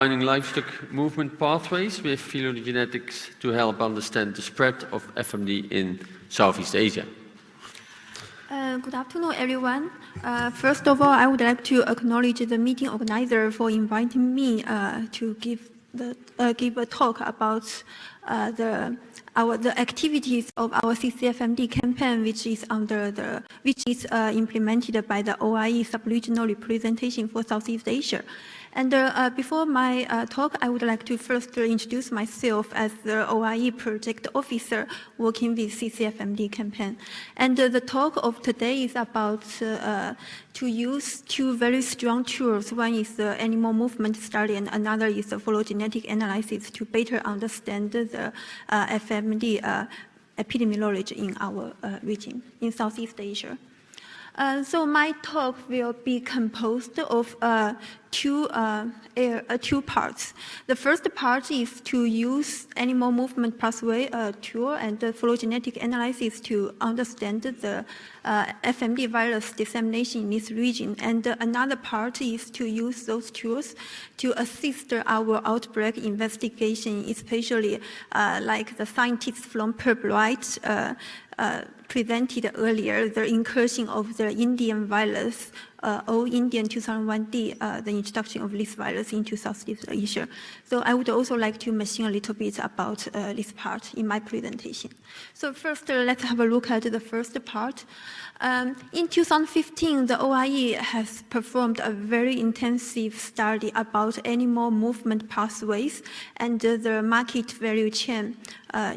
Combining livestock movement pathways with phylogenetics to help understand the spread of FMD in Southeast Asia. Good afternoon, everyone. First of all, I would like to acknowledge the meeting organizer for inviting me to give a talk about the activities of our CCFMD campaign, which is implemented by the OIE sub-regional representation for Southeast Asia. And before my talk, I would like to first introduce myself as the OIE project officer working with CCFMD campaign. And the talk of today is about to use two very strong tools. One is the animal movement study, and another is the phylogenetic analysis to better understand the FMD epidemiology in our region, in Southeast Asia. So my talk will be composed of two parts. The first part is to use animal movement pathway tool and the phylogenetic analysis to understand the FMD virus dissemination in this region. And another part is to use those tools to assist our outbreak investigation, especially like the scientists from Purbright presented earlier, the incursion of the Indian virus, Indian 2001D, the introduction of this virus into Southeast Asia. So I would also like to mention a little bit about this part in my presentation. So first, let's have a look at the first part. In 2015, the OIE has performed a very intensive study about animal movement pathways and the market value chain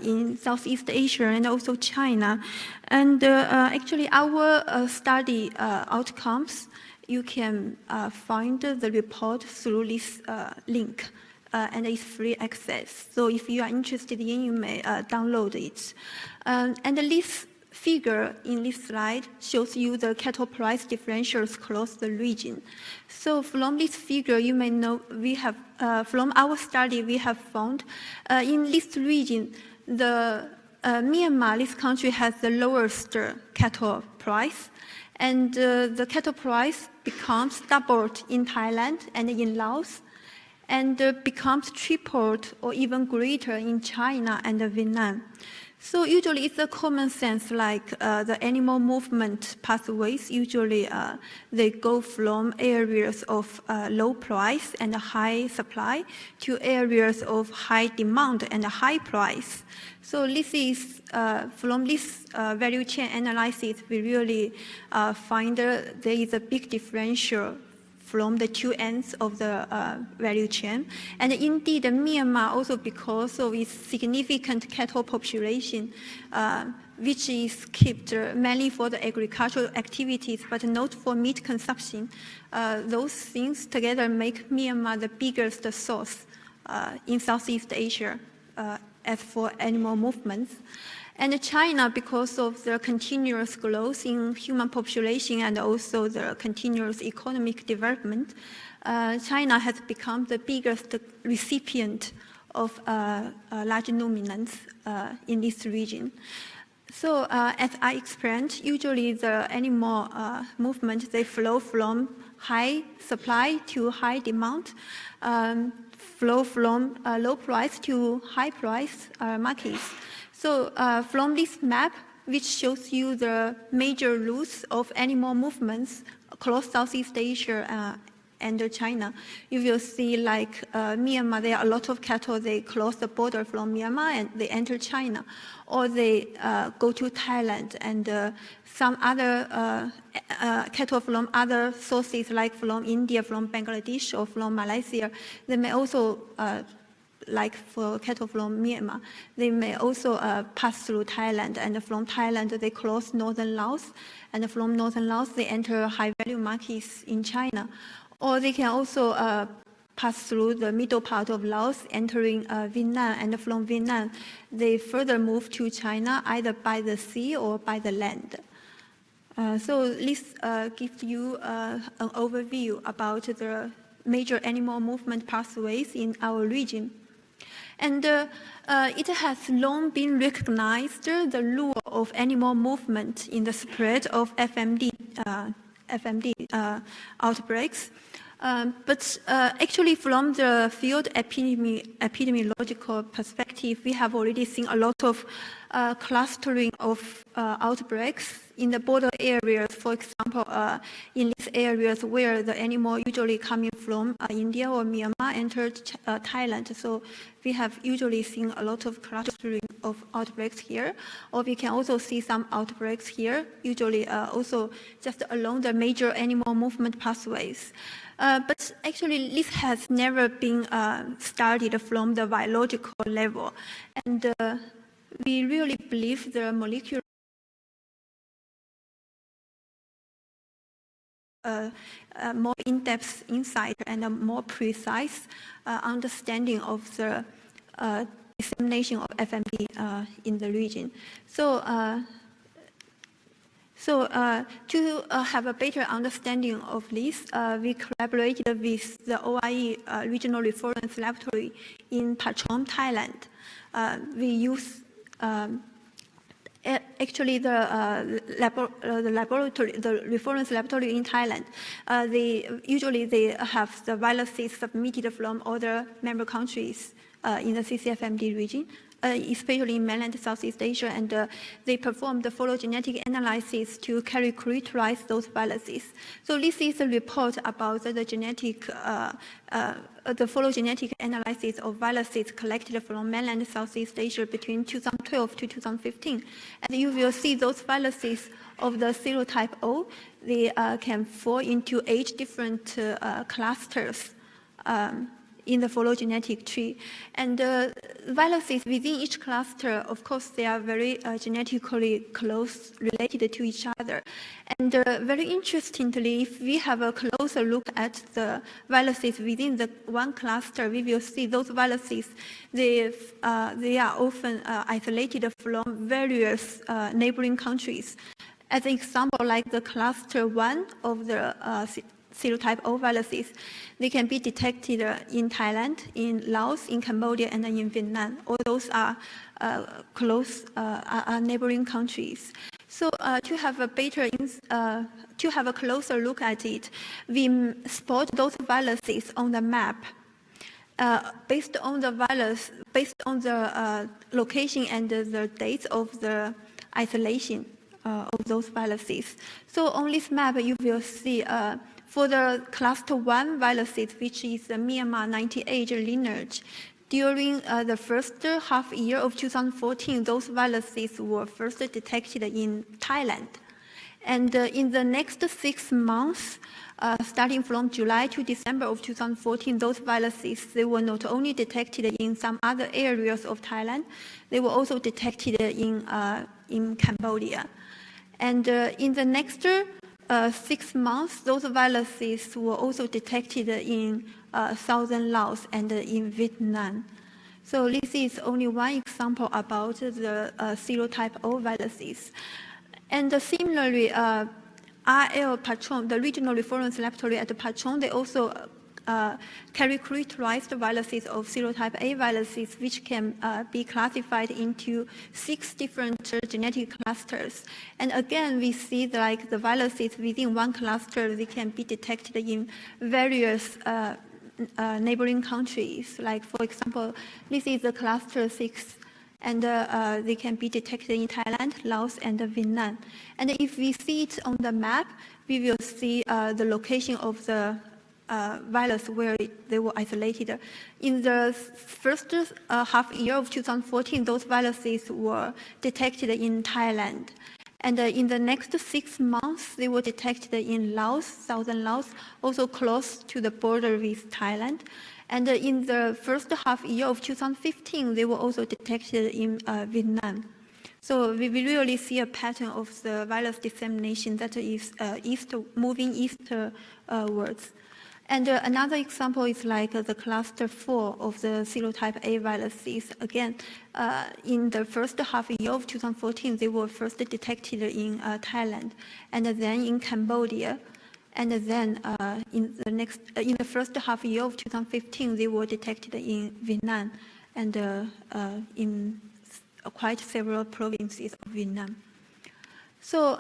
in Southeast Asia and also China. And actually, our study outcomes, you can find the report through this link, and it's free access. So if you are interested in, you may download it. And this figure in this slide shows you the cattle price differentials across the region. So from this figure, you may know we have, from our study, we have found in this region, the Myanmar, this country has the lowest cattle price, and the cattle price becomes doubled in Thailand and in Laos, and becomes tripled or even greater in China and Vietnam. So usually it's a common sense, like the animal movement pathways, usually they go from areas of low price and high supply to areas of high demand and high price. So this is, from this value chain analysis, we really find there is a big differential from the two ends of the value chain. And indeed, Myanmar also, because of its significant cattle population, which is kept mainly for the agricultural activities, but not for meat consumption, those things together make Myanmar the biggest source in Southeast Asia as for animal movements. And China, because of the continuous growth in human population and also the continuous economic development, China has become the biggest recipient of large nominants in this region. So as I explained, usually the animal movement, they flow from high supply to high demand, flow from low price to high price markets. So from this map, which shows you the major routes of animal movements across Southeast Asia and China, you will see like Myanmar, there are a lot of cattle, they cross the border from Myanmar and they enter China, or they go to Thailand, and some other cattle from other sources like from India, from Bangladesh, or from Malaysia, they may also like for cattle from Myanmar, they may also pass through Thailand, and from Thailand they cross northern Laos, and from northern Laos they enter high-value markets in China. Or they can also pass through the middle part of Laos, entering Vietnam, and from Vietnam they further move to China, either by the sea or by the land. So this gives you an overview about the major animal movement pathways in our region. And it has long been recognized the role of animal movement in the spread of FMD outbreaks. But actually, from the field epidemiological perspective, we have already seen a lot of clustering of outbreaks in the border areas. For example, in these areas where the animal usually coming from India or Myanmar entered Thailand. So we have usually seen a lot of clustering of outbreaks here, or we can also see some outbreaks here, usually also just along the major animal movement pathways. But actually, this has never been studied from the biological level. And we really believe the molecular more in-depth insight and a more precise understanding of the dissemination of FMD in the region. So to have a better understanding of this, we collaborated with the OIE Regional Reference Laboratory in Pachon, Thailand. We use actually the reference laboratory in Thailand. They have the viruses submitted from other member countries in the CCFMD region, especially in mainland Southeast Asia, and they perform the phylogenetic analysis to characterize those viruses. So this is a report about the genetic, the phylogenetic analysis of viruses collected from mainland Southeast Asia between 2012 to 2015. And you will see those viruses of the serotype O, they can fall into 8 different clusters in the phylogenetic tree. And viruses within each cluster, of course, they are very genetically close related to each other. And very interestingly, if we have a closer look at the viruses within the one cluster, we will see those viruses, they are often isolated from various neighboring countries. As an example, like the cluster 1 of the serotype O viruses, they can be detected in Thailand, in Laos, in Cambodia, and in Vietnam. All those are close, are neighboring countries. So to have a closer look at it, we spot those viruses on the map. Based on the virus, based on the location and the dates of the isolation of those viruses. So on this map, you will see for the cluster 1 viruses, which is the Myanmar 98 lineage, during the first half year of 2014, those viruses were first detected in Thailand. And in the next 6 months, starting from July to December of 2014, those viruses, they were not only detected in some other areas of Thailand, they were also detected in Cambodia. And in the next 6 months, those viruses were also detected in southern Laos and in Vietnam. So this is only one example about the serotype O viruses. And similarly, RL Pachon, the regional reference laboratory at Pachon, they also characterized viruses of serotype A viruses, which can be classified into 6 different genetic clusters. And again, we see like the viruses within one cluster, they can be detected in various neighboring countries. Like, for example, this is the cluster 6. And they can be detected in Thailand, Laos, and Vietnam. And if we see it on the map, we will see the location of the virus where they were isolated. In the first half year of 2014, those viruses were detected in Thailand. And in the next 6 months, they were detected in Laos, southern Laos, also close to the border with Thailand. And in the first half year of 2015, they were also detected in Vietnam. So we really see a pattern of the virus dissemination that is moving eastwards. And another example is like the cluster 4 of the serotype A viruses. Again, in the first half year of 2014, they were first detected in Thailand, and then in Cambodia. And then in the first half year of 2015, they were detected in Vietnam and in quite several provinces of Vietnam. So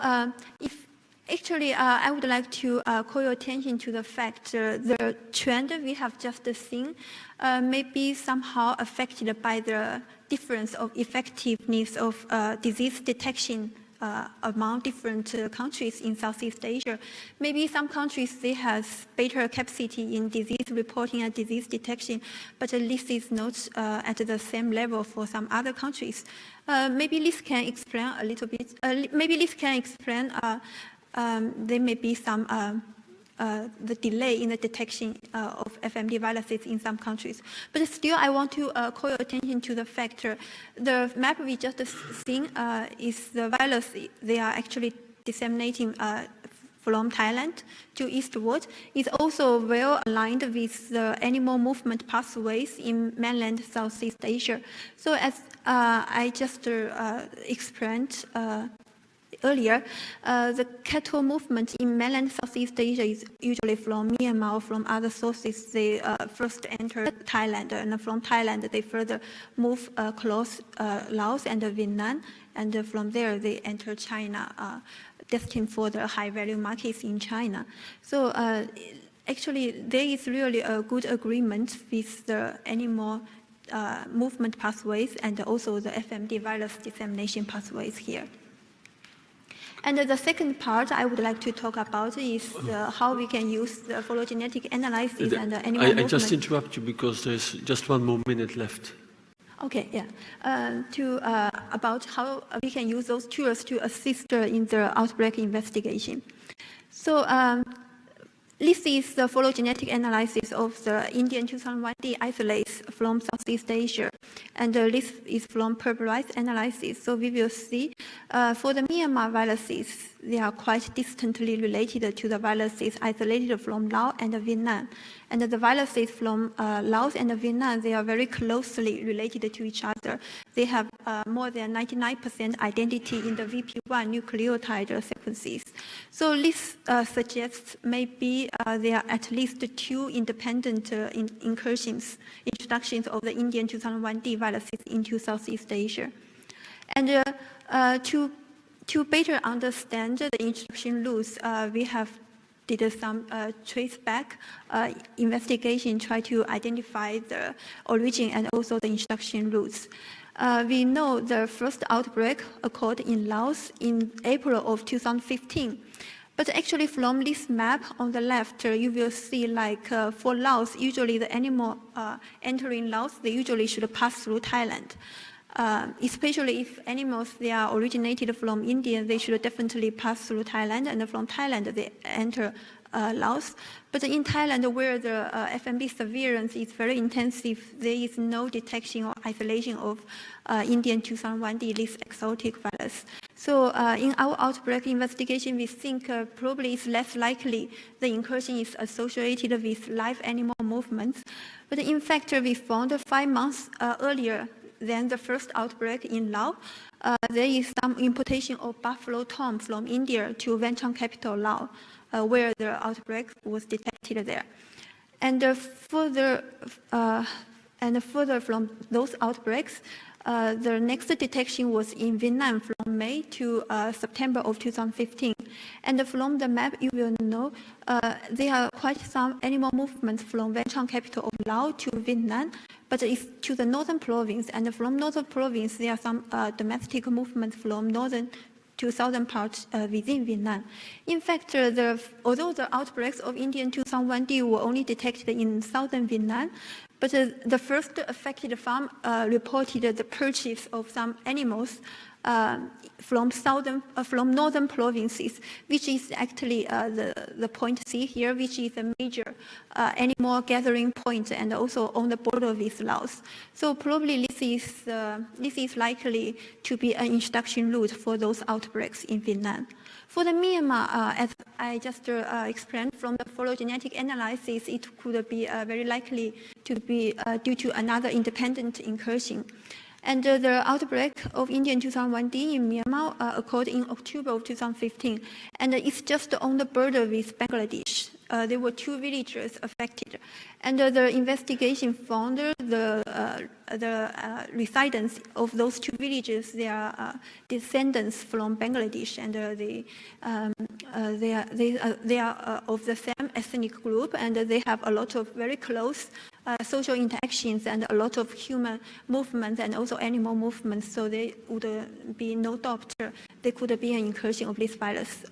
if Actually, I would like to call your attention to the fact the trend we have just seen may be somehow affected by the difference of effectiveness of disease detection among different countries in Southeast Asia. Maybe some countries, they have better capacity in disease reporting and disease detection, but this is not at the same level for some other countries. Maybe this can explain a little bit, maybe this can explain there may be some the delay in the detection of FMD viruses in some countries. But still, I want to call your attention to the fact the map we just seen is the virus they are actually disseminating from Thailand to eastward. It's also well aligned with the animal movement pathways in mainland Southeast Asia. So as I just explained earlier, the cattle movement in mainland Southeast Asia is usually from Myanmar or from other sources. They first enter Thailand, and from Thailand they further move across Laos and Vietnam, and from there they enter China, destined for the high-value markets in China. So actually, there is really a good agreement with the animal movement pathways and also the FMD virus dissemination pathways here. And the second part I would like to talk about is how we can use the phylogenetic analysis and the animal movement. I just interrupt you because there's just 1 more minute left. Okay, yeah. About how we can use those tools to assist in the outbreak investigation. So this is the phylogenetic analysis of the Indian 2001D isolates from Southeast Asia. And this is from pulverized analysis. So we will see for the Myanmar viruses, they are quite distantly related to the viruses isolated from Laos and Vietnam. And the viruses from Laos and Vietnam, they are very closely related to each other. They have more than 99% identity in the VP1 nucleotide sequences. So this suggests maybe there are at least 2 independent introductions of the Indian 2001D viruses into Southeast Asia. And to better understand the introduction routes, we have did some trace-back investigation, try to identify the origin and also the introduction routes. We know the first outbreak occurred in Laos in April of 2015. But actually from this map on the left, you will see like for Laos, usually the animal entering Laos, they usually should pass through Thailand. Especially if animals, they are originated from India, they should definitely pass through Thailand, and from Thailand they enter Laos. But in Thailand, where the FMD surveillance is very intensive, there is no detection or isolation of Indian 2001D, this exotic virus. So in our outbreak investigation, we think probably it's less likely the incursion is associated with live animal movements. But in fact, we found 5 months earlier than the first outbreak in Laos, there is some importation of buffalo tom from India to Vientiane capital Laos, where the outbreak was detected there. And further from those outbreaks, the next detection was in Vietnam from May to September of 2015. And from the map, you will know there are quite some animal movements from Vientiane capital of Laos to Vietnam, but it's to the northern province. And from northern province, there are some domestic movements from northern to southern parts within Vietnam. In fact, although the outbreaks of Indian 2001D were only detected in southern Vietnam, but the first affected farm reported the purchase of some animals from northern provinces, which is actually the point C here, which is a major animal gathering point and also on the border with Laos. So probably this is likely to be an introduction route for those outbreaks in Vietnam. For the Myanmar, as I just explained from the phylogenetic analysis, it could be very likely to be due to another independent incursion. And the outbreak of Indian 2001D in Myanmar occurred in October of 2015, and it's just on the border with Bangladesh. there were 2 villagers affected, and the investigation found the residents of those 2 villages, they are descendants from Bangladesh, and they are of the same ethnic group, and they have a lot of very close social interactions and a lot of human movements and also animal movements. So there would be no doubt there could be an incursion of this virus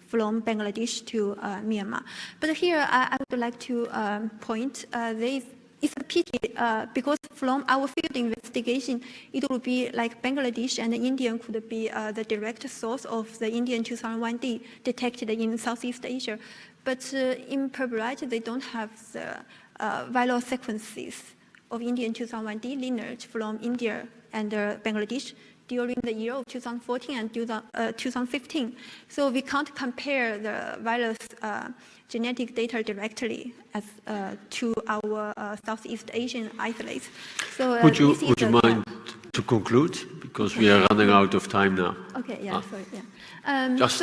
from Bangladesh to Myanmar. But here I would like to point, it's a pity because from our field investigation, it would be like Bangladesh and India could be the direct source of the Indian 2001D detected in Southeast Asia. But in Purbright, they don't have the viral sequences of Indian 2001D lineage from India and Bangladesh during the year of 2014 and 2015. So we can't compare the virus genetic data directly as to our Southeast Asian isolates. So would you mind to conclude, because we are running out of time now? Okay, yeah, sorry, yeah. Just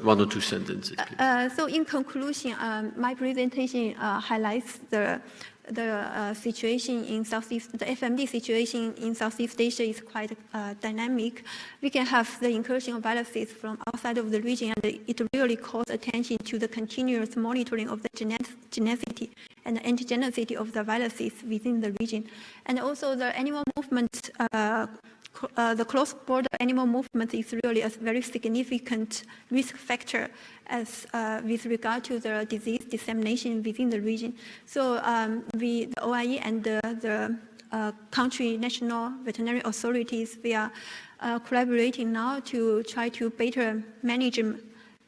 1 or 2 sentences, please. So in conclusion, my presentation highlights the situation in the FMD situation in Southeast Asia is quite dynamic. We can have the incursion of viruses from outside of the region, and it really calls attention to the continuous monitoring of the geneticity and the antigenicity of the viruses within the region. And also the animal movement, the cross-border animal movement is really a very significant risk factor as with regard to the disease dissemination within the region. So the OIE and the country national veterinary authorities, we are collaborating now to try to better manage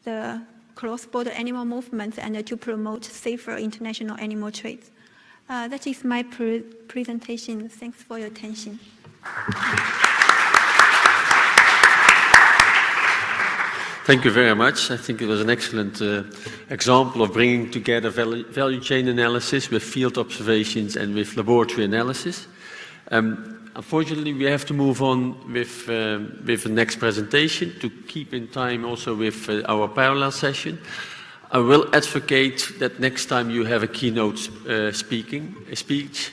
the cross-border animal movements and to promote safer international animal trade. That is my presentation. Thanks for your attention. Thank you very much. I think it was an excellent example of bringing together value chain analysis with field observations and with laboratory analysis. Unfortunately, we have to move on with the next presentation to keep in time also with our parallel session. I will advocate that next time you have a keynote speech,